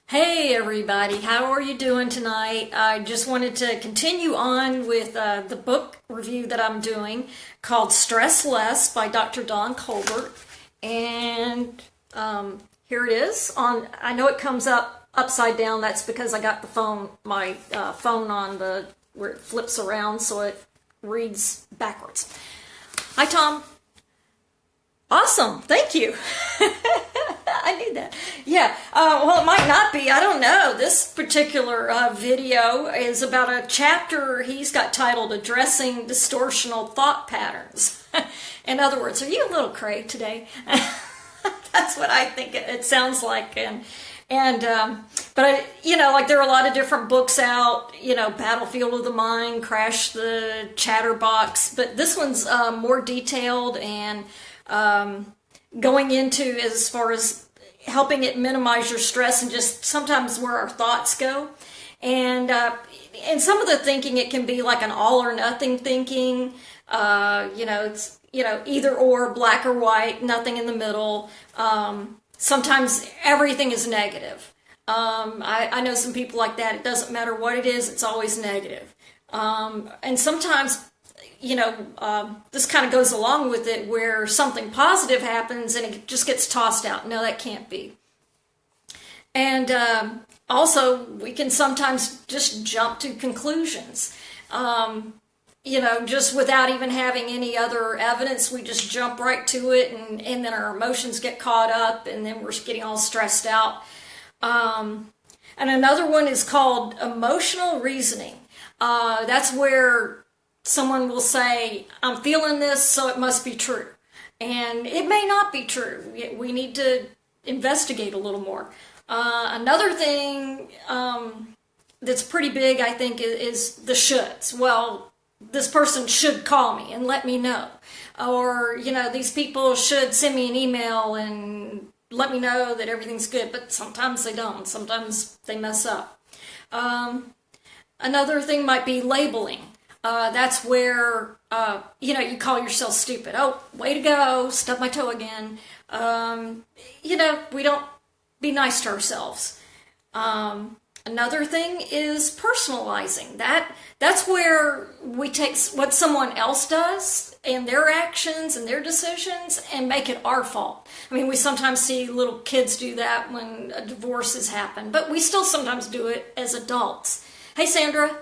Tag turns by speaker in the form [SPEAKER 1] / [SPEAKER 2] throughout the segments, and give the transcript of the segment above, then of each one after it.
[SPEAKER 1] Hey everybody, how are you doing tonight? I just wanted to continue on with the book review that I'm doing called Stress Less by Dr. Don Colbert. And here it is. I know it comes up upside down. That's because I got my phone on where it flips around so it reads backwards. Hi Tom. Awesome, thank you. I knew that. Yeah, well, it might not be. I don't know. This particular video is about a chapter he's got titled Addressing Distortional Thought Patterns. In other words, are you a little cray today? That's what I think it sounds like. But like there are a lot of different books out, Battlefield of the Mind, Crash the Chatterbox, but this one's more detailed and going into as far as helping it minimize your stress and just sometimes where our thoughts go. And some of the thinking, it can be like an all or nothing thinking. It's either or, black or white, nothing in the middle. Sometimes everything is negative. I know some people like that. It doesn't matter what it is, it's always negative. And sometimes this kind of goes along with it where something positive happens and it just gets tossed out. No, that can't be. And also, we can sometimes just jump to conclusions. Just without even having any other evidence, we just jump right to it, and then our emotions get caught up, and then we're getting all stressed out. And another one is called emotional reasoning. That's where someone will say, I'm feeling this, so it must be true. And it may not be true. We need to investigate a little more. Another thing that's pretty big, I think, is the shoulds. Well, this person should call me and let me know. Or, these people should send me an email and let me know that everything's good. But sometimes they don't. Sometimes they mess up. Another thing might be labeling. That's where, you call yourself stupid. Oh, way to go, stub my toe again. We don't be nice to ourselves. Another thing is personalizing. That's where we take what someone else does and their actions and their decisions and make it our fault. I mean, we sometimes see little kids do that when a divorce has happened, but we still sometimes do it as adults. Hey, Sandra.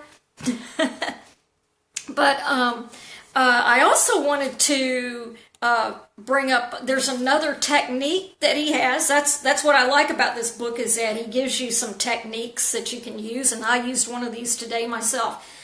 [SPEAKER 1] But I also wanted to bring up, there's another technique that he has. That's what I like about this book, is that he gives you some techniques that you can use, and I used one of these today myself.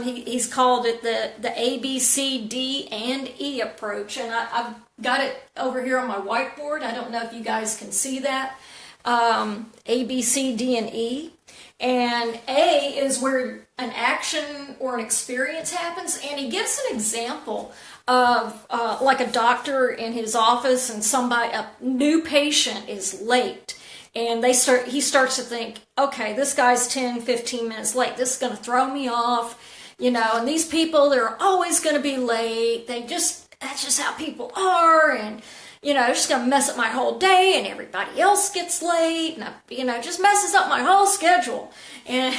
[SPEAKER 1] He's called it the A, B, C, D, and E approach, and I've got it over here on my whiteboard. I don't know if you guys can see that. A, B, C, D, and E. And A is where an action or an experience happens, and he gives an example of like a doctor in his office, and a new patient is late, and he starts to think, okay, this guy's 10-15 minutes late, this is going to throw me off, and these people, they're always going to be late, that's just how people are, and it's just going to mess up my whole day, and everybody else gets late, and just messes up my whole schedule. And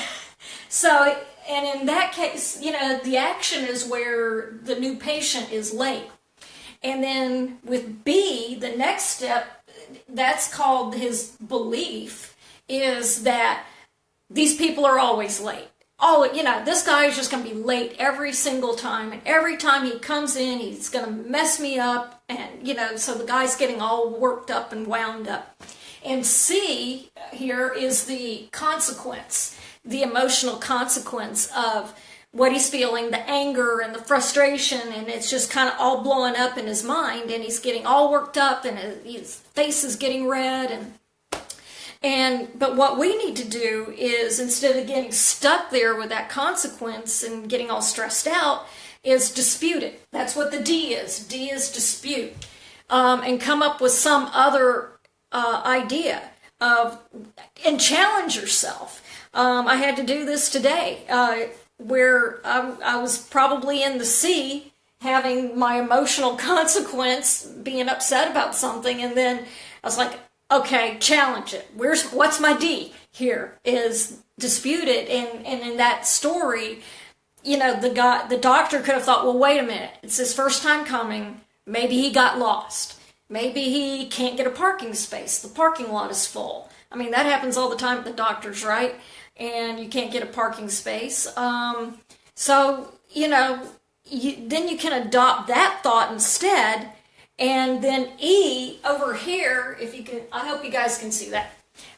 [SPEAKER 1] so, and in that case, the action is where the new patient is late. And then with B, the next step, that's called his belief, is that these people are always late. This guy is just going to be late every single time, and every time he comes in, he's going to mess me up, and, so the guy's getting all worked up and wound up. And C here is the consequence, the emotional consequence of what he's feeling, the anger and the frustration, and it's just kind of all blowing up in his mind, and he's getting all worked up, and his face is getting red, but what we need to do is, instead of getting stuck there with that consequence and getting all stressed out, is dispute it. That's what the D is. D is dispute. And come up with some other idea and challenge yourself. I had to do this today, where I was probably in the C, having my emotional consequence, being upset about something, and then I was like, okay, challenge it. What's my D here is disputed, and in that story, the doctor could have thought, well, wait a minute, it's his first time coming. Maybe he got lost. Maybe he can't get a parking space. The parking lot is full. I mean, that happens all the time at the doctors, right? And you can't get a parking space. So, then you can adopt that thought instead. And then E over here, if you can, I hope you guys can see that.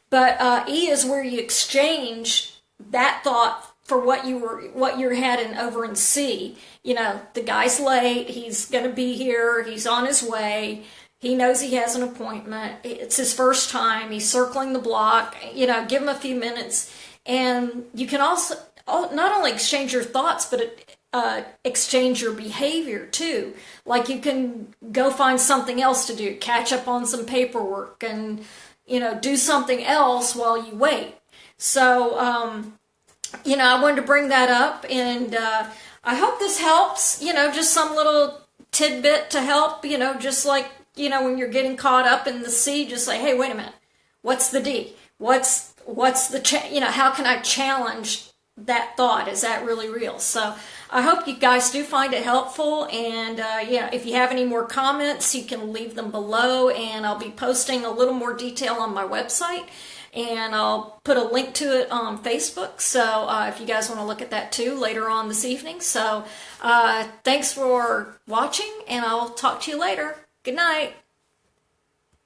[SPEAKER 1] But E is where you exchange that thought for what you're heading over in C. The guy's late. He's going to be here. He's on his way. He knows he has an appointment. It's his first time. He's circling the block. Give him a few minutes. And you can also not only exchange your thoughts, but exchange your behavior too. Like you can go find something else to do, catch up on some paperwork, and do something else while you wait. So I wanted to bring that up, and I hope this helps. Just some little tidbit to help. Just like when you're getting caught up in the C, just say, hey, wait a minute, what's the D? What's the how can I challenge that thought? Is that really real? So I hope you guys do find it helpful, and if you have any more comments, you can leave them below, and I'll be posting a little more detail on my website, and I'll put a link to it on Facebook, so if you guys want to look at that too later on this evening. So thanks for watching, and I'll talk to you later. Good night.